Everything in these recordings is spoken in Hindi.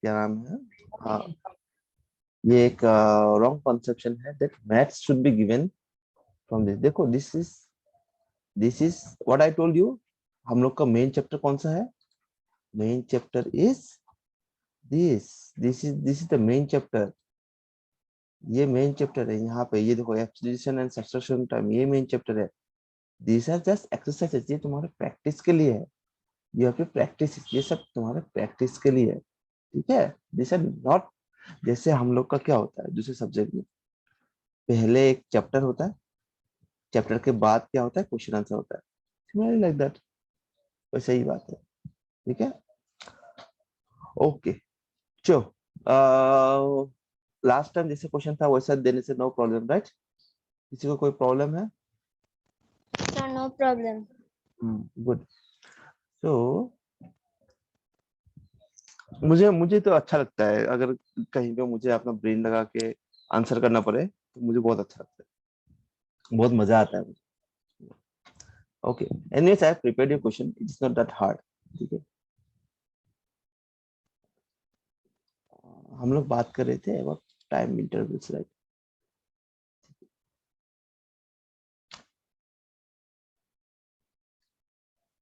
क्या नाम है, हाँ, ये एक रॉन्ग कंसेप्शन है that maths should be given from this. देखो this is what I told you. हम लोग का मेन चैप्टर कौन सा है? Main chapter is this, this is the main chapter. ये मेन चैप्टर है। यहाँ पे ये देखो, एब्स्टिट्यूशन एंड सब्स्ट्रैक्शन टाइम, ये मेन चैप्टर है। दिस आर जस्ट एक्सरसाइजेस, ये तुम्हारे प्रैक्टिस के लिए है। यू हैव टू प्रैक्टिस, ये सब तुम्हारे प्रैक्टिस के लिए है, ठीक है। दिस आर नॉट, जैसे हम लोग का क्या होता है दूसरे सब्जेक्ट में, पहले एक चैप्टर होता है, चैप्टर के बाद क्या होता है, क्वेश्चन आंसर होता है, सिमिलरली लाइक दैट, वैसे ही बात है, ठीक है। ओके, चलो, लास्ट टाइम जैसे क्वेश्चन था वैसा देने से नो प्रॉब्लम, राइट? किसी को कोई प्रॉब्लम है? Sir, no problem. गुड। तो मुझे मुझे तो अच्छा लगता है, अगर कहीं पे मुझे अपना ब्रेन लगा के आंसर करना पड़े तो मुझे बहुत अच्छा लगता है, बहुत मजा आता है मुझे। Okay, anyways I have prepared your question, it is not that hard, ठीक है। हम लोग बात कर रहे थे about time intervals, right?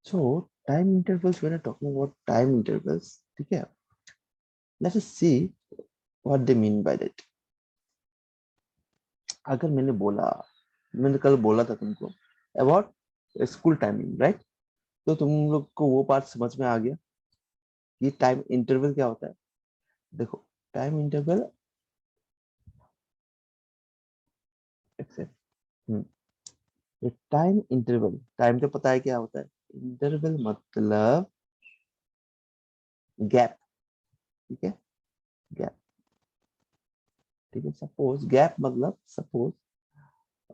So time intervals, when I talking about time intervals, ठीक है, let's see what they mean by that. अगर मैंने कल बोला था तुमको अबाउट स्कूल टाइमिंग, राइट? तो तुम लोग को वो पार्ट समझ में आ गया कि टाइम इंटरवल क्या होता है। देखो, time interval, time interval, time तो पता है क्या होता है, इंटरवल मतलब गैप, ठीक है, गैप, ठीक है। सपोज गैप मतलब, सपोज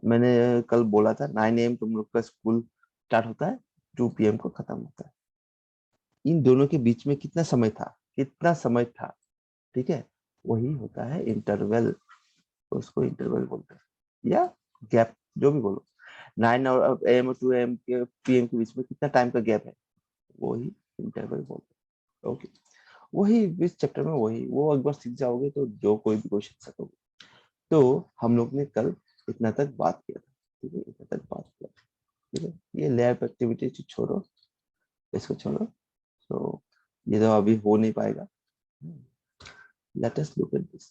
मैंने कल बोला था 9 AM तुम लोग का स्कूल स्टार्ट होता है, 2 PM को खत्म होता है। इन दोनों के बीच में कितना समय था, कितना समय था, ठीक है, वही होता है इंटरवल। उसको इंटरवल बोलते हैं, या गैप, जो भी बोलो। 9 AM और 2 AM के PM के बीच में कितना टाइम का गैप है, वही इंटरवल बोलते हैं। ओके, वही इस चैप्टर में, वही वो एक बार सीख जाओगे तो जो कोई भी क्वेश्चन सकोगे। तो हम लोग ने कल इतना तक बात किया था, ठीक है, इतना तक बात किया था, ठीक है। ये लैब एक्टिविटी छोड़ो, इसको छोड़ो, तो ये तो अभी हो नहीं पाएगा। Let us look at this.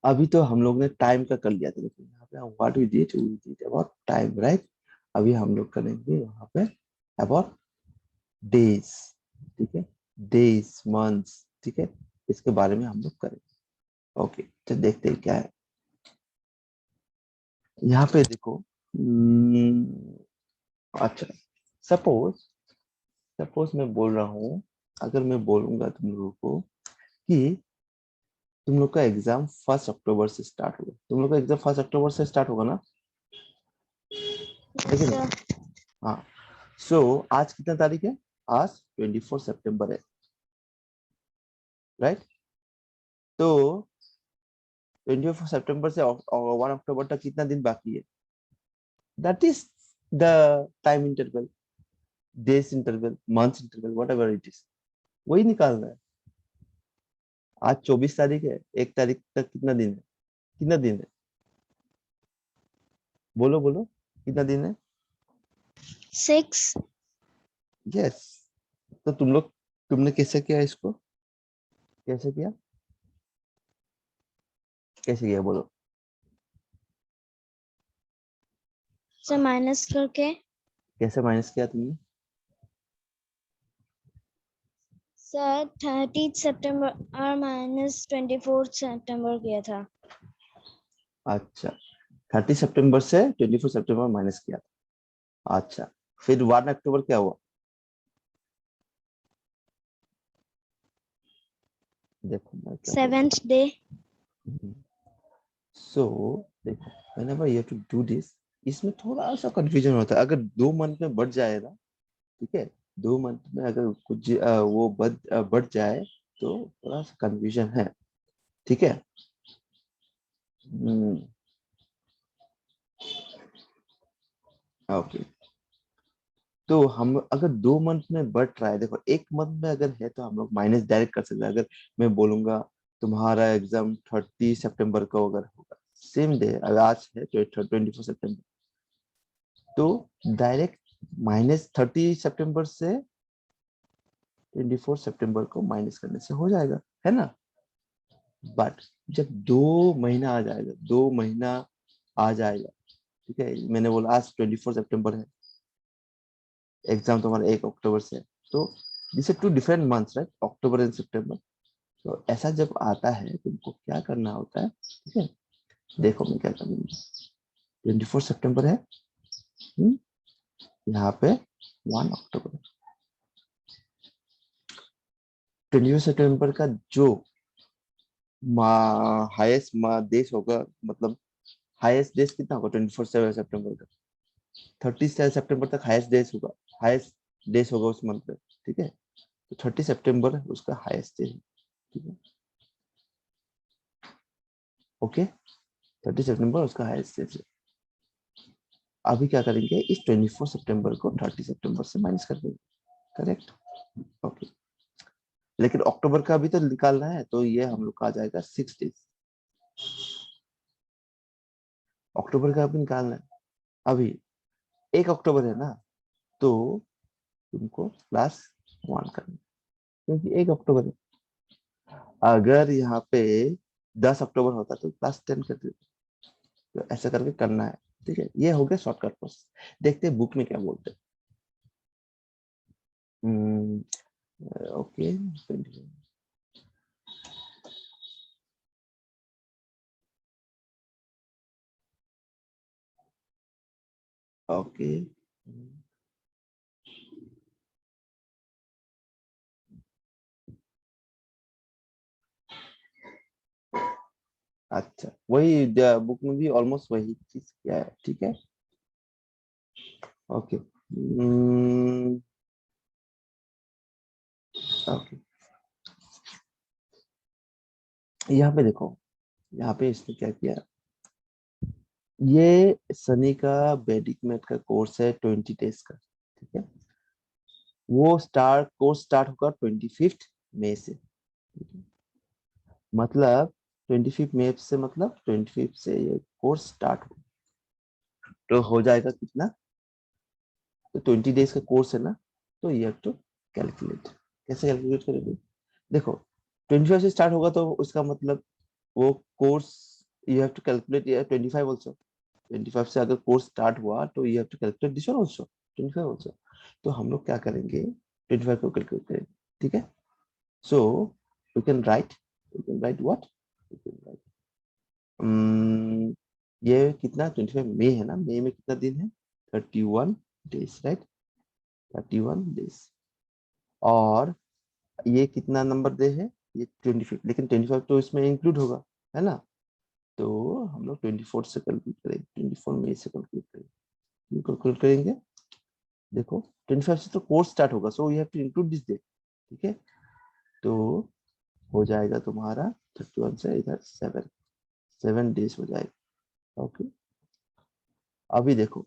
अभी तो हम लोग ने टाइम का कर लिया था, देखो यहाँ पे what we did about time, right? अभी हम लोग करेंगे यहाँ पे अबाउट डेज, ठीक है, डेज, मंथ्स, ठीक है, इसके बारे में हम लोग करेंगे। ओके, तो देखते हैं क्या है यहाँ पे, देखो। अच्छा, सपोज सपोज मैं बोल रहा हूँ, अगर मैं बोलूंगा तुम लोगों को कि तुम लोग का एग्जाम 1 अक्टूबर से स्टार्ट होगा, तुम लोग का एग्जाम 1 अक्टूबर से स्टार्ट होगा ना, है Yes, कि नहीं? sir. हाँ। सो आज कितना तारीख है? आज 24 सितंबर है, राइट? तो 24 सितंबर से 1 अक्टूबर तक कितना दिन बाकी है? That is the time interval, days interval, months interval, what ever it is, वही निकालना है। आज 24 तारीख है, 1 तारीख तक कितना दिन है? कितना दिन है? बोलो बोलो, कितना दिन है? 6. यस। तो तुमने कैसे किया इसको, कैसे किया, कैसे किया, बोलो। Sir, minus करके. कैसे माइनस किया तुमने? Sir, 30th September और minus 24th September किया था. अच्छा, 30 सितंबर से 24 सितंबर माइनस किया था। अच्छा, फिर 1 अक्टूबर क्या हुआ? देखो मैं क्या बोल रहा 7th day. हूँ। सो देखो, whenever you have to do this, इसमें थोड़ा सा कंफ्यूजन होता है। अगर 2 मंथ में बढ़ जाए ना, ठीक है, 2 मंथ में अगर कुछ वो बढ़ जाए तो थोड़ा सा कंफ्यूजन है, ठीक है। ओके, तो हम अगर 2 मंथ में बढ़ रहा है, देखो 1 मंथ में अगर है तो हम लोग माइनस डायरेक्ट कर सकते हैं। अगर मैं बोलूंगा तुम्हारा एग्जाम 30 सितंबर को अगर होगा, सेम डे, अगर आज है 24 सितंबर, तो डायरेक्ट -30 सितंबर से 24 सितंबर को माइनस करने से हो जाएगा, है ना। बट जब 2 महीना आ जाएगा, 2 महीना आ जाएगा, ठीक है, मैंने बोला आज 24 सितंबर है, एग्जाम तुम्हारा 1 अक्टूबर से है, तो this two different months, right, October and सितंबर। तो ऐसा जब आता है तुमको क्या करना होता है, ठीक है, देखो मैं क्या करूंगा। 24 सितंबर है, यहाँ पे 1 अक्टूबर। 24 सितंबर का जो हाईएस्ट देश होगा, मतलब हाईएस्ट डेज कितना होगा 24 सितंबर का, 30 सितंबर तक हाईएस्ट डेज होगा, हाईएस्ट डेज होगा उस मंथ में, ठीक है। तो 30 सितंबर उसका हाईएस्ट डे है, ठीक है, ओके। 30 सितंबर उसका हाईएस्ट डे है। अभी क्या करेंगे, इस 24 सितंबर को 30 सितंबर से माइनस कर देंगे, करेक्ट, ओके। लेकिन अक्टूबर का भी तो निकालना है, तो ये हम लोग का आ जाएगा 6 डेज। अक्टूबर का भी निकालना है, अभी 1 अक्टूबर है ना, तो तुमको +1 करना है, क्योंकि 1 अक्टूबर है। अगर यहाँ पे 10 अक्टूबर होता तो +10 कर देते, तो ऐसा करके करना है, ठीक है। ये हो गया शॉर्टकट प्रोसेस। देखते हैं बुक में क्या बोलते हैं। ओके, ओके, अच्छा, वही बुक में भी ऑलमोस्ट वही चीज क्या है, ठीक है, ओके, ओके। यहाँ पे देखो, यहाँ पे इसने क्या किया, ये सनी का वैदिक मैथ का कोर्स है 20 डेज का, ठीक है। वो कोर्स स्टार्ट होगा 25 मई से, ठीक है? मतलब 25 मई से, मतलब 25 से ये कोर्स स्टार्ट हो, तो हो जाएगा कितना, तो 20 डेज का कोर्स है ना, तो ये टू कैलकुलेट, कैसे कैलकुलेट करेंगे, देखो 25 से स्टार्ट होगा तो उसका मतलब वो course, you have to calculate 25 also. 25 से अगर कोर्स स्टार्ट हुआ तो you have to calculate this one also, 25 also. तो हम लोग क्या करेंगे, 25 को कैलकुलेट करेंगे, ठीक है। So we can write, what, we can write, ये कितना 25 मई है ना, मई में कितना दिन है, 31 डेज, राइट, 31 डेज। और ये कितना नंबर डे है, ये 25, लेकिन 25 तो इसमें इंक्लूड होगा, है ना। तो हम लोग 24 से कैलकुलेट करेंगे, 24 मई से कैलकुलेट करेंगे। देखो 25 से तो कोर्स स्टार्ट होगा, so you have to include this day, ठीक है। तो हो जाएगा तुम्हारा 31 से इधर 7 डेज हो जाएगा, ओके। अभी देखो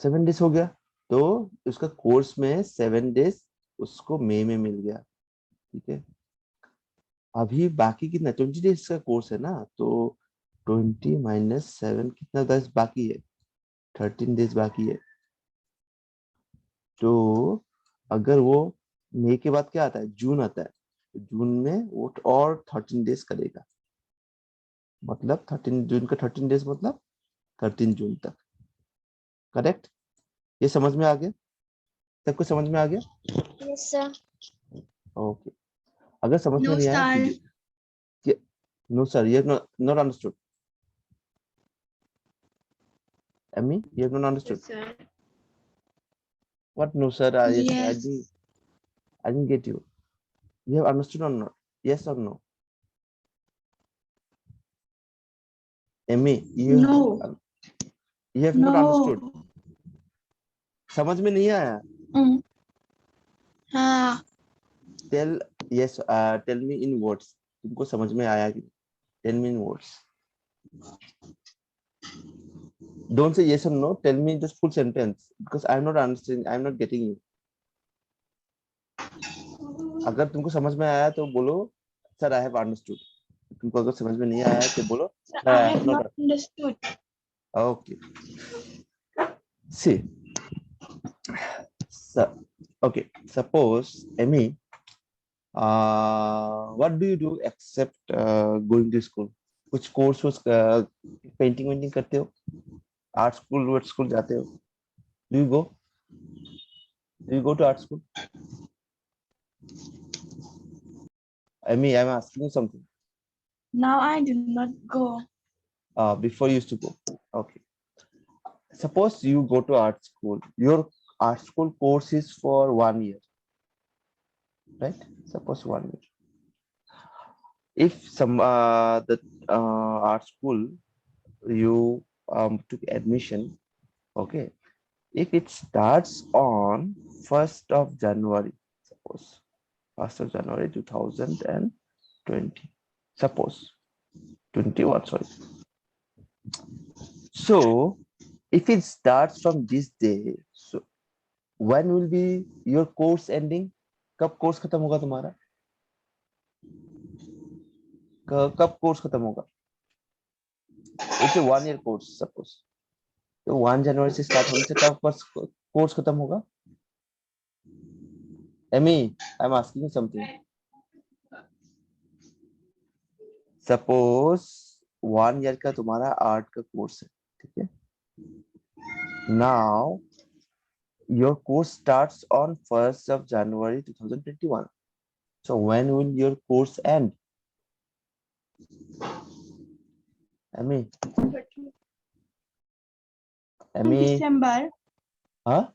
7 डेज हो गया, तो उसका कोर्स में 7 डेज उसको मई में मिल गया, ठीक है। अभी बाकी कितना 20 डेज का कोर्स है ना, तो 20 - 7 कितना 10 बाकी है, 13 डेज बाकी है। तो अगर वो मई के बाद क्या आता है, जून आता है, तो जून में वो और 13 डेज करेगा, मतलब 13 जून का 13 डेज, मतलब 13 जून तक, करेक्ट। ये समझ में आ गया, सबको समझ में आ गया, Yes, sir. ओके। अगर समझ में No, नहीं आया sir. No sir, you have not understood, Emmy, you have not understood, Yes, sir. what, no sir, Yes. I didn't get you, you have understood or not, yes or no, Emmy, No. you have not understood, No. समझ में नहीं आया, Mm. हाँ. tell, yes, tell me in words, तुमको समझ में आया कि, tell me in words, Don't say yes or no. Tell me just full sentence because I'm not understanding. I'm not getting you. अगर तुमको समझ में आया तो बोलो सर आई हैव अंडरस्टूड. तुमको अगर समझ में नहीं आया तो बोलो Sir, sir I I have have not not. understood. Okay. See. So, okay. Suppose Amy, what do you do except going to school? कुछ कोर्स पेंटिंग वेंटिंग करते हो? आर्ट स्कूल जाते हो? Do you go? Do you go to art school? Amy, I'm asking you something. Now I do not go. Before you used to go. Okay. Suppose you go to art school. Your art school course is for 1 year, right? Suppose 1 year. If some the art school you took admission, okay. If it starts on 1st of January, suppose 1st of January 2020, suppose 21, sorry. So if it starts from this day, so when will be your course ending? कब कोर्स खत्म होगा तुम्हारा? कब कोर्स खत्म होगा? It's a 1 year course, suppose. तो 1 जनवरी से स्टार्ट होने से कब कोर्स खत्म होगा? Amy, I'm asking you something. Suppose 1 year का तुम्हारा आर्ट का कोर्स है, ठीक है? Now your course starts on 1st of January 2021. So when will your course end? Amy, December. huh?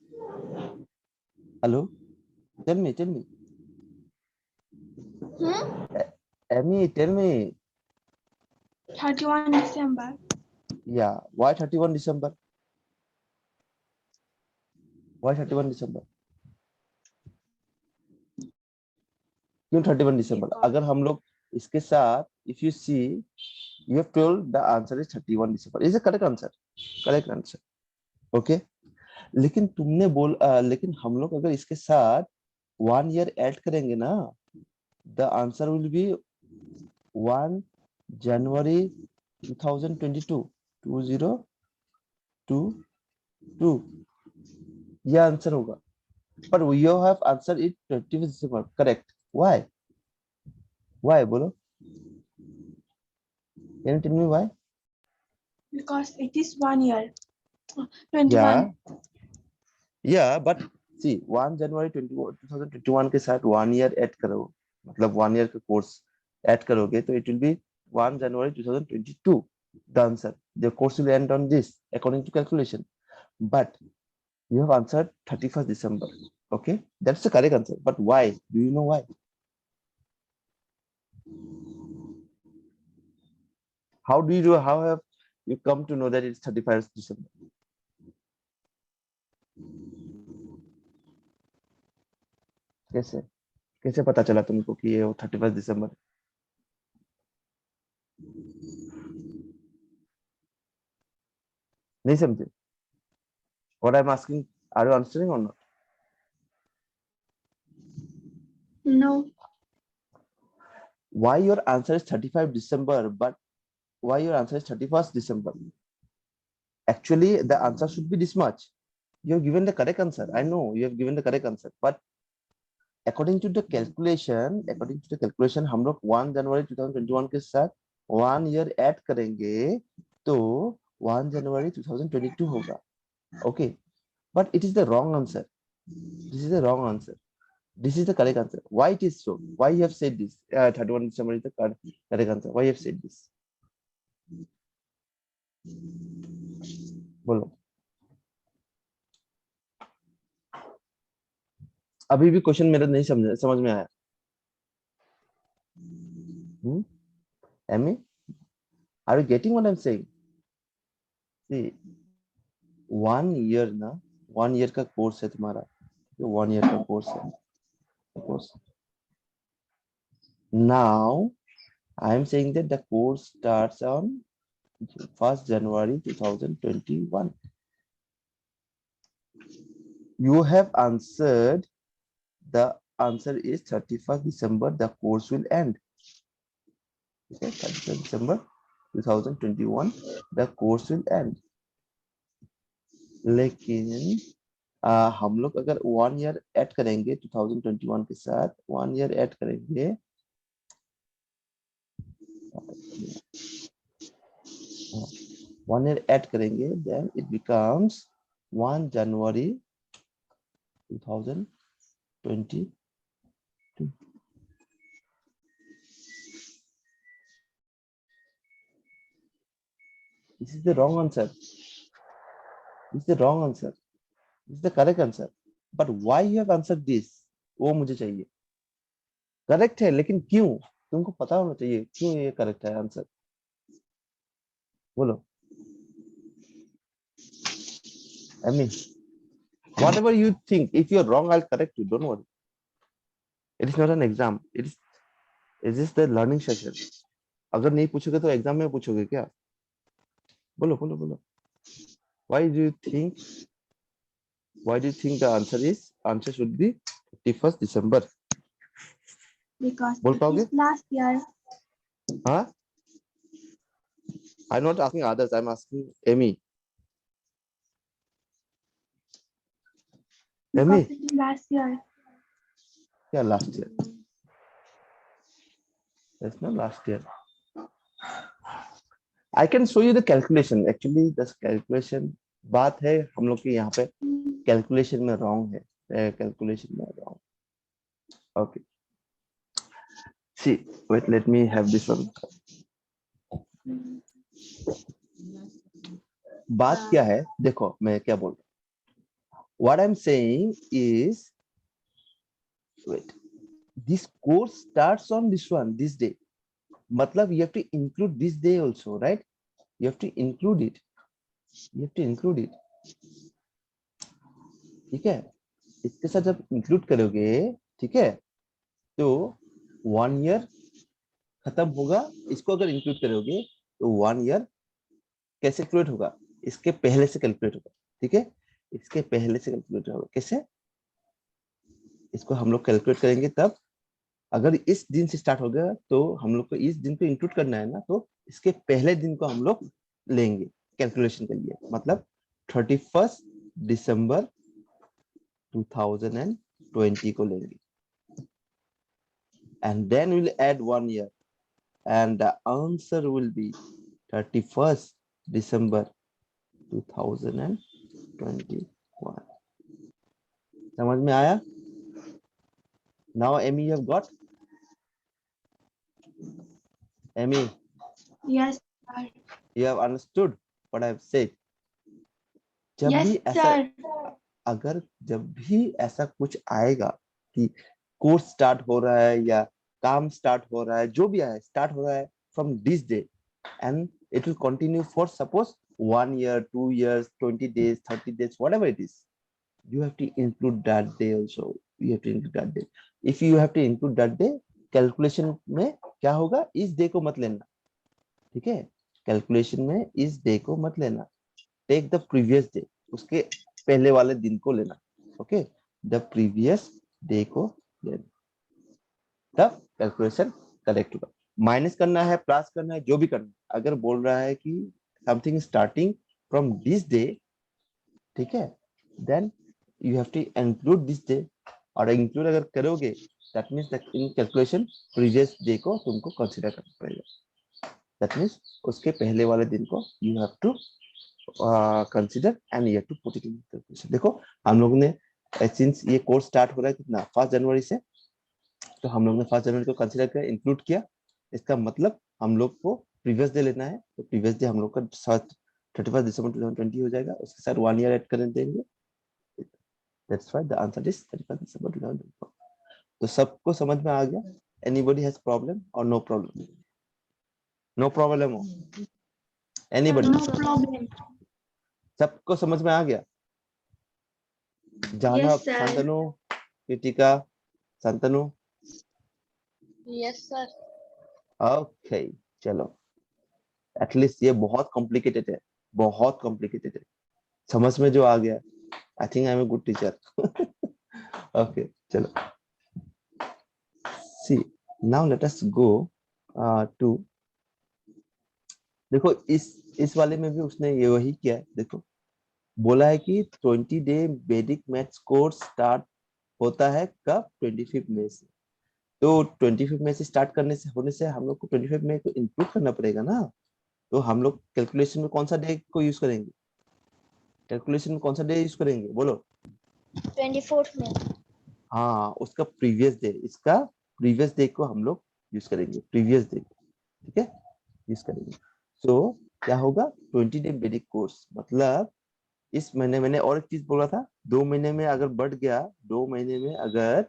Hello? Tell me. Amy, tell me. 31 December. Yeah, why 31 December? Why 31 December? क्यों 31 December? अगर हम लोग इसके साथ, if you see, you have told the answer is 31 December. Is the correct answer? Correct answer. Okay. लेकिन लेकिन हम लोग अगर इसके साथ 1 year ऐड करेंगे ना, the answer will be 1 January 2022. 2022. यह आंसर होगा. But we have answered it 31 December. Correct. Why? Why, bolo? Can you tell me why? Because it is 1 year. 21. Yeah, but see, 1 January 2021 के साथ 1 year ऐड करो, मतलब 1 year का कोर्स ऐड करोगे तो it will be 1 January 2022. The answer. The course will end on this according to calculation. But you have answered 31st December. Okay, that's the correct answer. But why? Do you know why? How have you come to know that it's 31st December? कैसे पता चला तुमको कि ये 31st December? नहीं समझे? What I'm asking, are you answering or not? No. Why your answer is 35 December, but why your answer is 31st December? Actually, the answer should be this much. You have given the correct answer. I know you have given the correct answer, but according to the calculation, हम लोग 1 January 2021 के साथ 1 year add करेंगे, तो 1 January 2022 होगा. Okay, but it is the wrong answer. This is the wrong answer. This is the correct answer. Why it is so? Why you have said this? 31 December is the correct answer. Why you have said this? बोलो. अभी भी क्वेश्चन मेरा नहीं समझ में आया. Amy, are you getting what I'm saying? See, 1 year ना, 1 year का कोर्स है तुम्हारा. 1 year का कोर्स है. Now I am saying that the course starts on 1st January 2021. You have answered. The answer is 31st December. The course will end. Okay, 31st December 2021. The course will end. लेकिन हम लोग अगर 1 year ऐड करेंगे 2021 के साथ 1 year ऐड करेंगे 1 year ऐड करेंगे then it becomes 1 January 2022. This is the wrong answer. This is the wrong answer. This is the correct answer. But why you have answered this? वो मुझे चाहिए. करेक्ट है लेकिन क्यों? तुमको पता होना चाहिए क्यों ये करेक्ट है आंसर. बोलो. I mean, whatever you think, if you're wrong, I'll correct you. Don't worry. It is not an exam. It is the learning session. अगर नहीं पूछोगे तो एग्जाम में पूछोगे क्या? बोलो बोलो बोलो. Why do you think the answer should be 31st December? Because बोल it पाओगे? is last year. हाँ? I'm not asking others. I'm asking Amy. Because Amy? it is last year. Yeah, last year. That's not last year. I can show you the calculation. Actually, this calculation बात है हम लोग के यहाँ पे calculation में wrong है. Calculation में wrong. Okay. See, wait. Let me have this one. बात क्या है? देखो मैं क्या बोल रहा हूँ. What I'm saying is, wait. This course starts on this day. मतलब you have to include this day also, right? You have to include it. ठीक है. इसके साथ जब इंक्लूड करोगे, ठीक है, तो 1 year खत्म होगा. इसको अगर इंक्लूड करोगे तो 1 year कैसे कैलकुलेट होगा? इसके पहले से कैलकुलेट होगा. ठीक है, इसके पहले से कैलकुलेट होगा. कैसे? इसको हम लोग कैलकुलेट करेंगे तब अगर इस दिन से स्टार्ट हो गया तो हम लोग को इस दिन को इंक्लूड करना है ना, तो इसके पहले दिन को हम लोग लेंगे कैलकुलेशन के लिए. मतलब 31st December 2020 को लेंगे. And then we'll add 1 year and the answer will be 31st December 2021. समझ में आया? Now Amy, you have got? Amy, Yes, sir. you have understood what I have said? जब Yes, भी ऐसा, sir. अगर जब भी ऐसा कुछ आएगा कि कोर्स स्टार्ट हो रहा है या काम स्टार्ट हो रहा है, जो भी आए स्टार्ट हो रहा है from this day and it will continue for suppose 1 year, 2 years, 20 days, 30 days, whatever it is, you have to include that day also. You have to include that day. If you have to include that day, calculation में क्या होगा? इस डे को मत लेना. ठीक है, कैलकुलेशन में इस डे को मत लेना. टेक द प्रीवियस डे, उसके पहले वाले दिन को लेना. ओके, द प्रीवियस डे को लेना, तब कैलकुलेशन करेक्ट होगा. माइनस करना है, प्लस करना है, जो भी करना है. अगर बोल रहा है कि something starting from this day, ठीक है, then you have to include this day. और इंक्लूड अगर करोगे that means that in calculation previous day को तुमको कंसीडर करना पड़ेगा. दैट मींस उसके पहले वाले दिन को you have to consider and you have to put it in calculation. देखो हम लोग ने सिंस ये कोर्स स्टार्ट हो रहा है कितना 1 जनवरी से, तो हम लोग ने 1 जनवरी को कंसीडर किया, इंक्लूड किया. इसका मतलब हम लोग को प्रीवियस डे लेना है, तो प्रीवियस डे हम लोग का 31 दिसंबर 2020 हो जाएगा. उसके साथ 1 year ऐड कर देंगे. That's why the answer is 31 December 2024. तो सबको समझ में आ गया? Anybody has problem or no problem? No problem. Anybody? No problem. सबको समझ में आ गया? जानव, Yes, sir. Shantanu, Kritika, Shantanu. Yes, sir. Okay, चलो. एटलीस्ट ये बहुत कॉम्प्लिकेटेड है, बहुत कॉम्प्लिकेटेड है। समझ में जो आ गया, I think I am a good teacher. Okay चलो, see now let us go to, देखो इस वाले में भी उसने ये वही किया है। देखो बोला है कि 20 डे वैदिक मैथ्स कोर्स स्टार्ट होता है कब, 25 मई से। तो 25 मई से स्टार्ट करने से होने से हम लोग को 25 मई को इंक्लूड करना पड़ेगा ना। तो हम लोग कैलकुलेशन में कौन सा डे को यूज करेंगे, कैलकुलेशन में कौन सा डे यूज करेंगे बोलो। 24th में। हाँ, उसका प्रीवियस डे, इसका प्रीवियस डे को हम लोग यूज करेंगे, प्रीवियस डे, ठीक है, यूज करेंगे। सो क्या होगा, 20 डे वैदिक कोर्स, मतलब इस महीने, मैंने और एक चीज बोला था, 2 महीने में अगर बढ़ गया, 2 महीने में अगर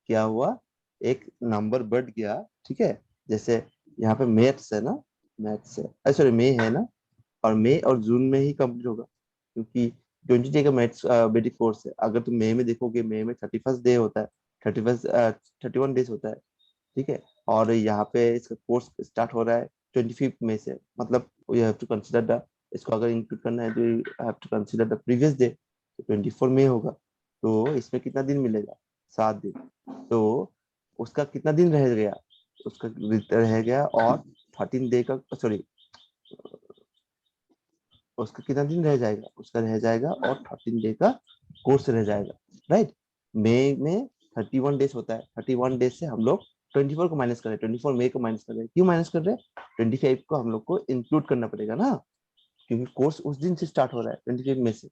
क्या हुआ, एक नंबर बढ़ गया, ठीक है, जैसे यहाँ पे मैथ्स है ना, मैथ्स है, सॉरी मई है ना, और मई और जून में ही कंप्लीट होगा, क्योंकि 20 डे का मैथ्स बेसिक कोर्स है। अगर तुम मई में देखोगे, मई में 31st डे होता है, 31 डेज होता है, ठीक है। और यहाँ पे इसका कोर्स स्टार्ट हो रहा है 25 मई से, मतलब you have to consider the, इसको अगर इंक्लूड करना है तो you have to consider the previous day, तो 24 मई होगा। तो इसमें कितना दिन मिलेगा, 7 दिन। तो उसका कितना दिन रह गया, उसका रह गया और 13 डे का, सॉरी उसका कितना दिन रह जाएगा, उसका रह जाएगा और 13 डे का कोर्स रह जाएगा, राइट। मई में 31 डेज होता है, 31 डेज से हम लोग 24 को माइनस कर रहे हैं, 24 मई को माइनस कर रहे हैं, क्यों माइनस कर रहे हैं, 25 को हम लोग को इंक्लूड करना पड़ेगा ना, क्योंकि कोर्स उस दिन से स्टार्ट हो रहा है 25 में से।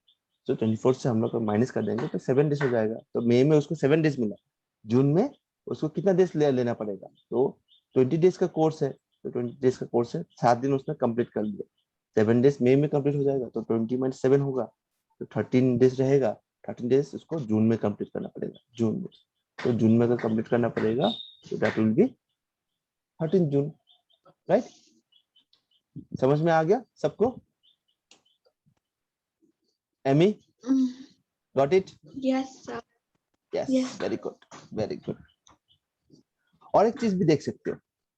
तो 24 से हम लोग को माइनस कर देंगे तो 7 डेज हो जाएगा। तो मई में उसको 7 डेज मिला, जून में उसको कितना डेज लेना पड़ेगा, तो 20 डेज का कोर्स है, तो 20 डेज का कोर्स है, 7 दिन उसने कंप्लीट कर लिया, 7 डेज मई में कंप्लीट हो जाएगा, तो 20 - 7 होगा, तो 13 डेज रहेगा, 13 डेज उसको जून में कंप्लीट करना पड़ेगा, जून में। तो जून में अगर कंप्लीट करना पड़ेगा तो that will be 13 June, right. समझ में आ गया सबको, Amy, got it, Yes, sir. Yes, Yeah. Very good, very good. और एक चीज भी देख सकते हो,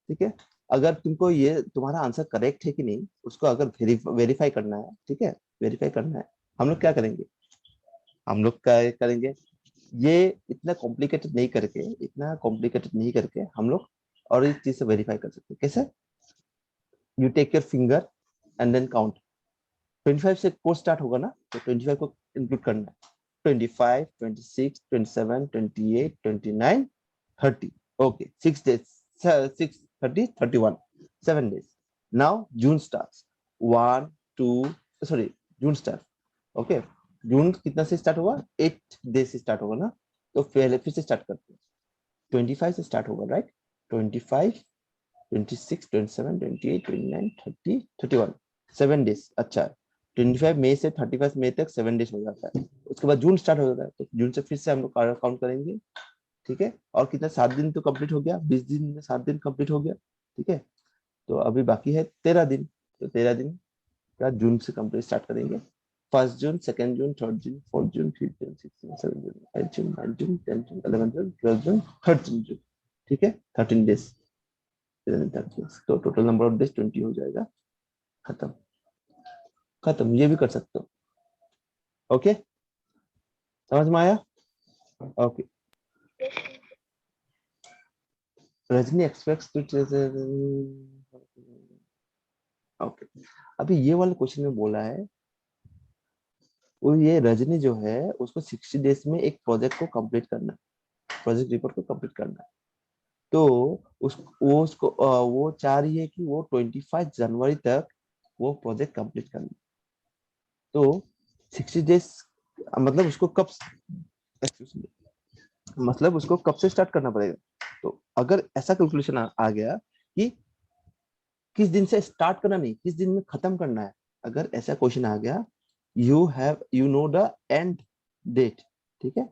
ठीक है, अगर तुमको ये तुम्हारा आंसर करेक्ट है कि नहीं, उसको अगर वेरीफाई करना है, ठीक है, वेरीफाई करना है, हम लोग क्या करेंगे, हम लोग क्या करेंगे, ये इतना कॉम्प्लिकेटेड नहीं करके, इतना कॉम्प्लिकेटेड नहीं करके हम लोग और एक चीज से वेरीफाई कर सकते हैं। कैसे, you take your finger and then count, 25 से कोर्स स्टार्ट होगा ना, तो 25 को इंक्लूड करना है, 25, 26, 27, 28, 29, 30, ओके, 6 days, 6, 30, 31, 7 days। नाउ जून स्टार्ट, 1, 2, सॉरी, जून स्टार्ट, ओके, जून कितना से स्टार्ट होगा, 8 डे से स्टार्ट होगा ना, तो पहले फिर से स्टार्ट करते हैं, 25 से स्टार्ट होगा, राइट, 25, 26, 27, 28, 29, 30, 31, 7 डेज, अच्छा, 25 मई से 31 मई तक 7 डेज हो जाता है। उसके बाद जून स्टार्ट हो जाता है, तो जून से फिर से हम लोग काउंट करेंगे, ठीक है, और कितना, 7 दिन तो कंप्लीट हो गया, 20 दिन में 7 दिन कंप्लीट हो गया, ठीक है। तो अभी बाकी है 13 दिन, तो 13 दिन का जून से कंप्लीट स्टार्ट करेंगे, 1 जून, 2 जून, 3 जून, 4 जून, 5 जून, 6 जून, 7 जून, 8 जून, 9 जून, 10 जून, 11 जून, 12 जून, 13 जून, ठीक है, 13 डेज, तो टोटल नंबर ऑफ डेज 20 हो जाएगा, खत्म, खत्म, ये भी कर सकते हो, ओके, समझ में आया, okay. Rajni expects to, okay, अभी ये वाले क्वेश्चन में बोला है, वो ये रजनी जो है उसको 60 डेज में एक प्रोजेक्ट को कंप्लीट करना है, प्रोजेक्ट रिपोर्ट को कंप्लीट करना है, तो वो चाह रही है कि वो 25 जनवरी तक वो प्रोजेक्ट कंप्लीट करना है। तो 60 डेज मतलब उसको कब, excuse me, मतलब उसको कब से स्टार्ट करना पड़ेगा, तो अगर ऐसा कैलकुलेशन आ गया कि किस दिन से स्टार्ट करना, नहीं किस दिन में खत्म करना है, अगर ऐसा क्वेश्चन आ गया, you know the end date, ठीक है,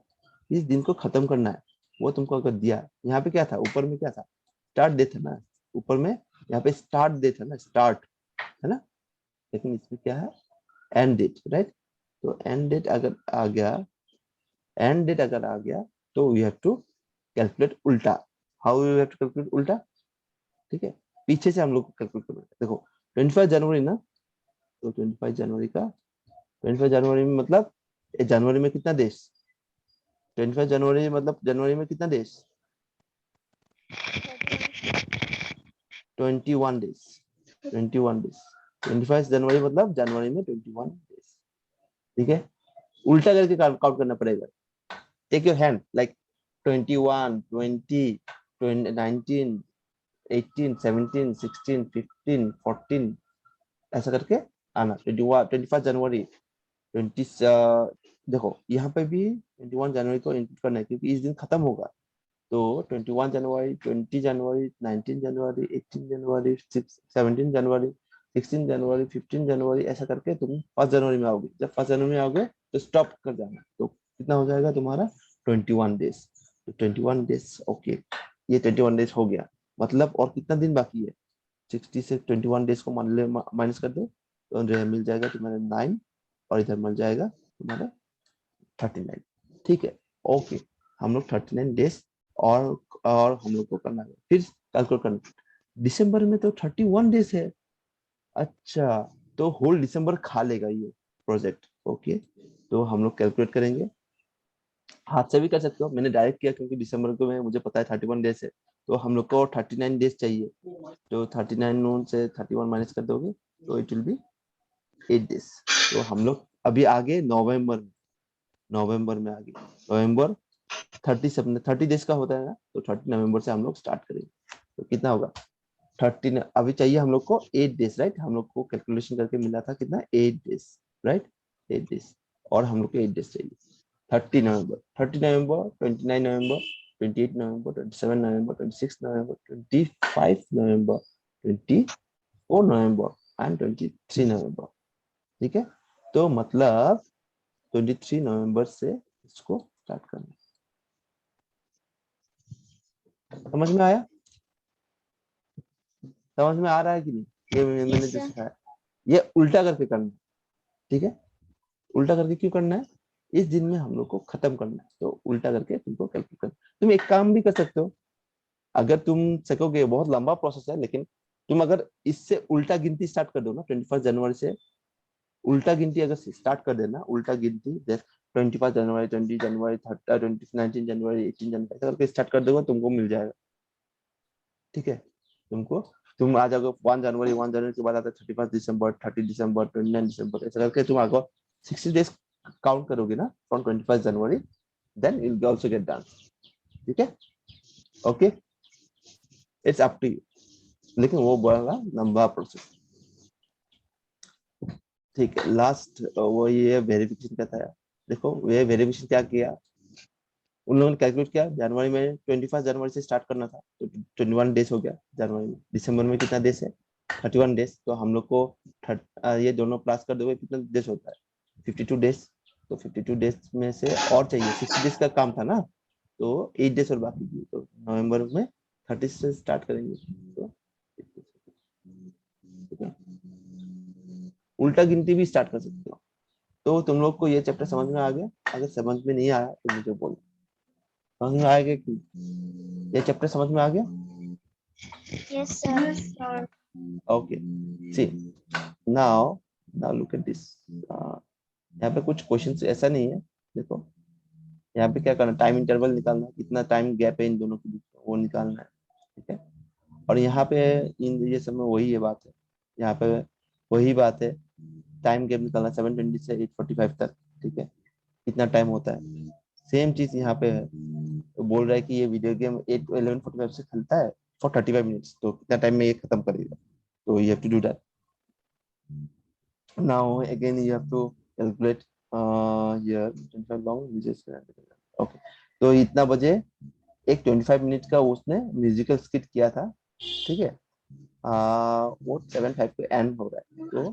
किस दिन को खत्म करना है, वो तुमको अगर दिया, यहाँ पे क्या था, ऊपर में क्या था, स्टार्ट डेट है ना, ऊपर में यहाँ पे स्टार्ट डेट है ना, स्टार्ट है ना, लेकिन इसमें क्या है, एंड डेट, राइट। तो एंड डेट अगर आ गया, एंड डेट अगर आ गया, तो वी हैव टू कैलकुलेट उल्टा, how you have to calculate उल्टा, ठीक है, पीछे से हम लोग कैलकुलेट करेंगे, देखो 25 जनवरी ना, तो 25 जनवरी का 25 जनवरी में मतलब जनवरी में कितना देश, 25 जनवरी मतलब जनवरी में कितना देश, 21 डेज, 21 डेज। 25 जनवरी मतलब जनवरी में 21 डेज। ठीक है, उल्टा करके काउंट करना पड़ेगा। टेक योर हैंड लाइक 21, 20, 19, 18, 17, 16, 15, 14 ऐसा करके आना। 21 जनवरी 20 देखो यहाँ पे भी 21 जनवरी को इंक्लूड करना है क्योंकि इस दिन खत्म होगा। तो 21 जनवरी, 20 जनवरी, 19 जनवरी, 18 जनवरी, 17 जनवरी, 16 जनवरी, 15 जनवरी ऐसा करके तुम 1 जनवरी में आओगे। जब 1 जनवरी में आओगे तो स्टॉप कर जाना। तो कितना हो जाएगा तुम्हारा 21 डेज। तो 21 डेज ओके, ये 21 डेज हो गया। मतलब और कितना दिन बाकी है, 60 से 21 डेज को माइनस कर दो तो मिल जाएगा तुम्हारे 9 और इधर मिल जाएगा तुम्हारे 39। ठीक है ओके, हम लोग 39 डेज और हम लोग को करना है। फिर कैलकुलेट करना, दिसंबर में तो 31 डेज है। अच्छा, तो होल दिसंबर खा लेगा ये प्रोजेक्ट। ओके, तो हम लोग कैलकुलेट करेंगे, हाथ से भी कर सकते हो, मैंने डायरेक्ट किया क्योंकि दिसंबर को में मुझे पता है 31 डेज है। तो हम लोग को 39 डेज चाहिए, तो 39 नून से 31 माइनस कर दोगे तो इट विल बी 8 डेज। तो हम लोग अभी आगे नवंबर में आगे नवंबर 30 डेज का होता है ना, तो 30 नवंबर से हम लोग स्टार्ट करेंगे। तो कितना होगा 30, अभी चाहिए हम लोग को 8 डेज राइट। हम लोग को कैलकुलेशन करके मिला था कितना 8 डेज राइट, 8 डेज और हम लोग को 8 डेज चाहिए। 30 नवंबर, 29 नवंबर, 28 नवंबर, 27 नवंबर, 26 नवंबर, 25 नवंबर, 24 नवंबर एंड 23 नवंबर। ठीक है, तो मतलब 23 नवंबर से इसको स्टार्ट करना। समझ में आया, समझ में आ रहा है कि नहीं? ये मैंने Yes, जो sir. सिखाया ये उल्टा करके करना है। ठीक है, उल्टा करके क्यों करना है, इस दिन में हम लोग को खत्म करना है। तो उल्टा करके तुमको कैलकुलेट करना। तुम एक काम भी कर सकते हो, अगर तुम सकोगे, बहुत लंबा प्रोसेस है, लेकिन तुम अगर इससे उल्टा गिनती स्टार्ट कर दो ना, 21 जनवरी से उल्टा गिनती अगर स्टार्ट कर देना, उल्टा गिनती 25 जनवरी, 20 जनवरी, 30, 19 जनवरी, 18 जनवरी ऐसा करके स्टार्ट कर दोगे, तुमको मिल जाएगा। ठीक है, तुम आ जाओगे 1 जनवरी के बाद आता है 31 दिसंबर, 30 दिसंबर, 29 दिसंबर ऐसा करके तुम आगे 60 डेज काउंट करोगे ना फ्रॉम 25 जनवरी, then you will also get done. ठीक है okay, it's up to you, लेकिन वो बड़ा लंबा प्रोसेस। ठीक है, लास्ट वो ये वेरिफिकेशन का था। देखो ये वेरिफिकेशन क्या किया, उन लोगों ने कैलकुलेट किया, जनवरी में 25 जनवरी से स्टार्ट करना था तो 21 डेज हो गया जनवरी में। दिसंबर में कितना डेज है 31 डेज। तो हम लोग को ये दोनों प्लस कर दोगे कितना डेज होता है 52 डेज। तो 52 डेज में से और चाहिए 60 डेज का काम था ना, तो 8 डेज और बाकी थी। तो नवंबर में 30 से स्टार्ट करेंगे। तो ठीक है, उल्टा गिनती भी स्टार्ट कर सकते हो। तो तुम लोग को ये चैप्टर समझ में आ गया? अगर समझ में नहीं आया तो मुझे बोलो। समझ में आएगा कि ये चैप्टर समझ में आ गया? Yes, sir. Yes, sir. Okay, see now look at this। यहाँ पे कुछ क्वेश्चन ऐसा नहीं है। देखो यहाँ पे क्या करना, टाइम इंटरवल निकालना है, कितना टाइम गैप है इन दोनों के बीच में, वो निकालना है। ठीक है, और यहाँ पे इन ये सब में वही है बात है, यहाँ पे वही बात है, टाइम गैप निकालना 7:20 से 8:45 तक। ठीक है, कितना टाइम होता है, सेम चीज यहाँ पे है। तो बोल रहा है कि ये वीडियो गेम 11:45 से खेलता है फॉर 35 मिनट्स, तो कितना टाइम में ये खत्म करेगा। तो you have to do that. Now again you have to calculate here 25 long okay। तो इतना बजे एक 25 मिनट का उसने म्यूजिकल स्किट किया था। ठीक है, वो 7:05 पे एंड हो रहा है। तो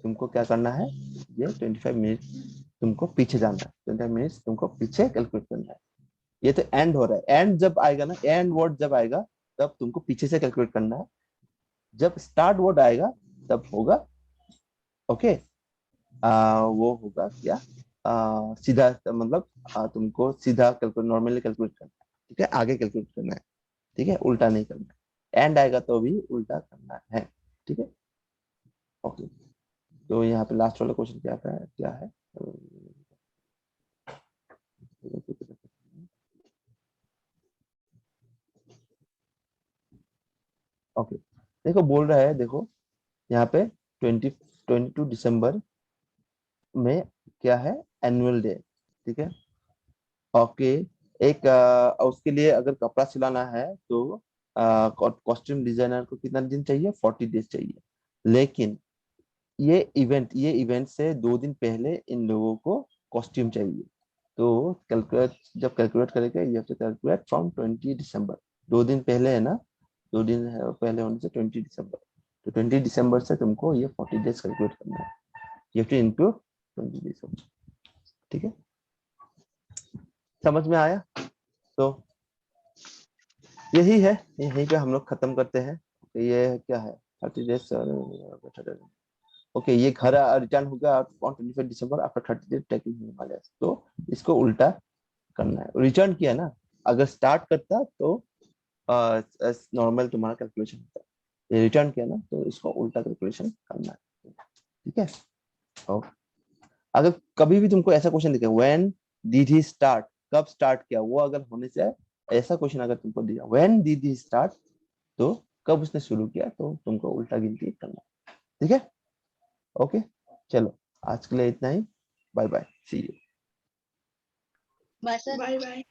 तुमको क्या करना है, ये 25 मिनट तुमको पीछे जाना है, 25 मिनट तुमको पीछे कैलकुलेट करना है। ये तो एंड हो रहा है, एंड जब आएगा ना, एंड वर्ड जब आएगा तब तुमको पीछे से कैलकुलेट करना है। जब स्टार्ट वर्ड आएगा तब होगा ओके। वो होगा क्या, सीधा मतलब तुमको सीधा कैलकुलेट, नॉर्मली कैलकुलेट करना है। ठीक है, आगे कैलकुलेट करना है। ठीक है, उल्टा नहीं करना है। एंड आएगा तो भी उल्टा करना है। ठीक है, ओके, तो यहाँ पे लास्ट वाला क्वेश्चन क्या है? ओके, देखो बोल रहा है, देखो यहाँ पे 22 दिसंबर में क्या है? एनुअल डे, ठीक है। ओके, एक उसके लिए अगर कपड़ा सिलाना है तो कॉस्ट्यूम डिजाइनर को कितना दिन चाहिए? 40 डेज चाहिए। लेकिन ये इवेंट से 2 दिन पहले इन लोगों को कॉस्ट्यूम चाहिए। तो जब कैलकुलेट करेगा, ये तो कैलकुलेट फ्रॉम 20 दिसंबर, 2 दिन पहले है ना, 2 दिन पहले होने से 20 दिसंबर। तो 20 दिसंबर से तुमको ये 40 डेज कैलकुलेट करना है, ये टू इंटू 20 दिसंबर, ठीक है। समझ में आया? तो यही है, यहीं पे हम लोग खत्म करते हैं। ये क्या है? 30 डेज। ओके, ये घर रिटर्न होगा on 25 December after 30 days taking Himalayas. तो इसको उल्टा करना है। रिटर्न किया ना, अगर स्टार्ट करता तो नॉर्मल तुम्हारा कैलकुलेशन होता है। ये रिटर्न किया ना, तो इसको उल्टा कैलकुलेशन करना है, ठीक है। और अगर कभी भी तुमको ऐसा क्वेश्चन दिखे, व्हेन डिड ही स्टार्ट, कब स्टार्ट किया, वो अगर होने से ऐसा क्वेश्चन अगर तुमको दिया व्हेन डिड ही स्टार्ट, तो कब उसने शुरू किया, तो तुमको उल्टा गिनती करना है, ठीक है। ओके, चलो आज के लिए इतना ही। Bye bye, see you. Bye bye.